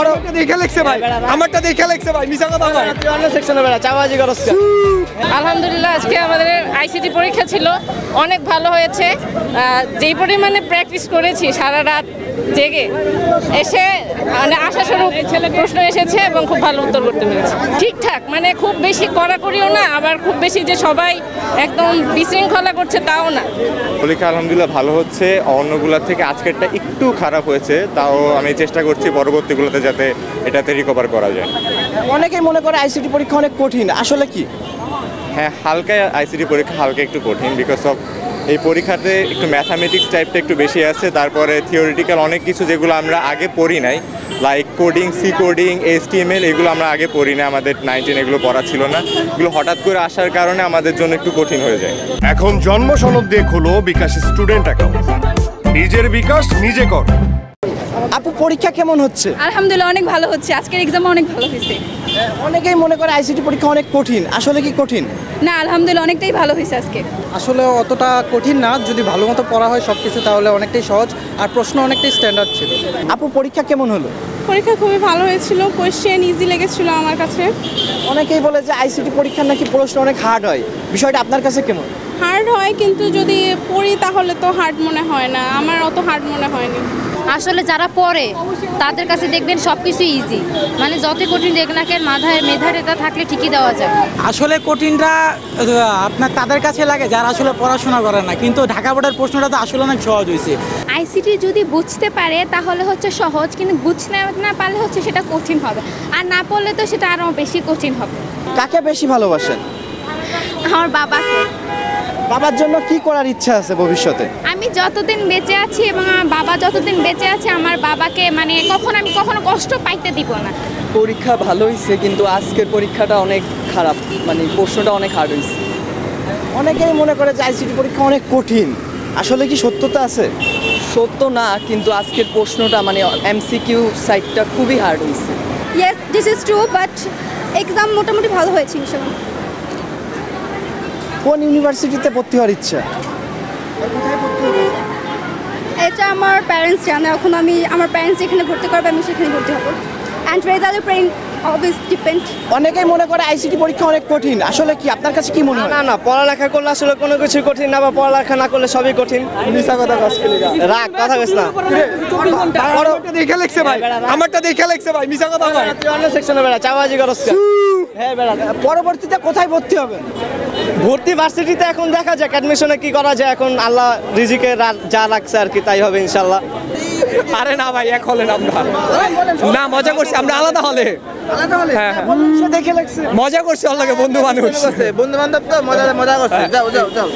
আমারটা দেখে লিখছে ভাই, আমারটা দেখে লিখছে ভাই, মিছা কথা ভাই। তুই অন্য সেকশনে বেড়া, চাপাবাজি করছ কেন? আলহামদুলিল্লাহ আজকে আমাদের আইসিটি পরীক্ষা ছিল, অনেক ভালো হয়েছে। যেই পরিমাণে প্র্যাকটিস করেছি সারা রাত জেগে এসে মানে আশাস্বরূপ প্রশ্ন এসেছে এবং খুব ভালো উত্তর করতে পেরেছি। ঠিকঠাক, মানে খুব বেশি কড়াকড়িও না, আবার খুব বেশি যে সবাই একদম বিশৃঙ্খলা করছে তাও না। পরীক্ষা আলহামদুলিল্লাহ ভালো হচ্ছে, অন্যগুলোর থেকে আজকেরটা একটু খারাপ হয়েছে, তাও আমি চেষ্টা করছি পরবর্তীগুলোতে যাতে এটাতে রিকভার করা যায়। অনেকেই মনে করে আইসিটি পরীক্ষা অনেক কঠিন, আসলে কি? হ্যাঁ, হালকা আইসিটি পরীক্ষা হালকা একটু কঠিন, বিকজ অফ এই পরীক্ষাতে একটু ম্যাথামেটিক্স টাইপটা একটু বেশি আছে, তারপরে থিওরিটিক্যাল অনেক কিছু যেগুলো আমরা আগে পড়ি নাই, like coding, C coding, HTML, এগুলো আমরা আগে পড়ি না, আমাদের 9-10 এগুলো পড়া ছিল না, এগুলো হঠাৎ করে আসার কারণে আমাদের জন্য একটু কঠিন হয়ে যায়। এখন জন্ম সনদ দিয়ে খোলো বিকাশ স্টুডেন্ট অ্যাকাউন্ট, নিজের বিকাশ নিজে কর। আপু পরীক্ষা কেমন হচ্ছে? আলহামদুলিল্লাহ অনেক ভালো হচ্ছে, আজকের এক্সাম অনেক ভালো হয়েছে। অনেকেই মনে করে আইসিটি পরীক্ষা অনেক কঠিন, আসলে কি কঠিন? না, আলহামদুলিল্লাহ অনেকটাই ভালো হয়েছে আজকে। আসলে অতটা কঠিন না, যদি ভালো মতো পড়া হয় সব কিছু তাহলে অনেকটাই সহজ, আর প্রশ্ন অনেকটাই স্ট্যান্ডার্ড ছিল। আপু পরীক্ষা কেমন হলো? পরীক্ষা খুবই ভালো হয়েছিল, কোয়েশ্চেন ইজি লেগেছিল আমার কাছে। অনেকেই বলে যে আইসিটি পরীক্ষা নাকি প্রশ্ন অনেক হার্ড হয়, বিষয়টা আপনার কাছে কেমন? হার্ড হয়, কিন্তু যদি পড়ি তাহলে তো হার্ড মনে হয় না, আমার অত হার্ড মনে হয়নি। আসলে যারা পড়ে তাদের কাছে দেখবেন সব কিছু ইজি, মানে যত কঠিন দেখ না কেন মেধাটা থাকলে ঠিকই দেওয়া যায়। আসলে কঠিনটা আপনার তাদের কাছে লাগে যারা আসলে পড়াশোনা করে না, কিন্তু ঢাকা বোর্ডের প্রশ্নটা তো আসলে অনেক সহজ হয়েছে। আইসিটি যদি বুঝতে পারে তাহলে হচ্ছে সহজ, কিন্তু বুঝতে না পারলে হচ্ছে সেটা কঠিন হবে, আর না পড়লে তো সেটা আরও বেশি কঠিন হবে। কাকে বেশি ভালোবাসেন? আমার বাবাকে। বাবার জন্য কি করার ইচ্ছা আছে ভবিষ্যতে? আমি যতদিন বেঁচে আছি এবং আমার বাবা যতদিন বেঁচে আছে, আমার বাবাকে মানে আমি কখনো কষ্ট পাইতে দিব না। পরীক্ষা ভালো হয়েছে, কিন্তু আজকের পরীক্ষাটা অনেক খারাপ, মানে প্রশ্নটা অনেক হার্ড হয়েছে। অনেকেই মনে করে যে আইসিটি পরীক্ষা অনেক কঠিন, আসলে কি সত্যতা আছে? সত্য না, কিন্তু আজকের প্রশ্নটা মানে MCQ সাইটটা খুবই হার্ড হয়েছে। Yes, this is true, but exam মোটামুটি ভালো হয়েছে ইনশাআল্লাহ। কোন ইউনিভার্সিটিতে ভর্তি হওয়ার ইচ্ছা? এটা আমার প্যারেন্টস জানে, এখন আমার প্যারেন্টস যেখানে ভর্তি করবে আমি সেখানে ভর্তি হবো। অ্যান্ড রেজাল্টের অবভিয়াসলি ডিপেন্ড। অনেকেই মনে করে আইসিটি পরীক্ষা অনেক কঠিন, আসলে কি আপনার কাছে কি মনে হয়? না না, পড়ালেখা করলে আসলে কোনো কিছু কঠিন না, বা পড়ালেখা না করলে সবই কঠিন। মিছা কথা কাজ করে রাখ, কথা কইছ না। আমারটা দেখে লিখছে ভাই, আমারটা দেখে লিখছে ভাই, মিছা কথা ভাই। তুই অন্য সেকশনে বেড়া, চাপাবাজি করছ কেন? হ্যাঁ বেড়া। পরবর্তীতে কোথায় ভর্তি হবেন? ভর্তি ভার্সিটিতে এখন দেখা যাক অ্যাডমিশনে কি করা যায়, এখন আল্লাহ রিজিকে যা রাখছে আর কি তাই হবে ইনশাআল্লাহ। আরে না ভাই, এক হলেন আমরা না, মজা করছি আমরা, আলাদা হলে। হ্যাঁ দেখে লাগছে, মজা করছি, অল্লাহকে বন্ধু মানুষ, বন্ধু বান্ধব তো মজা করছে। যাও যাও যাও।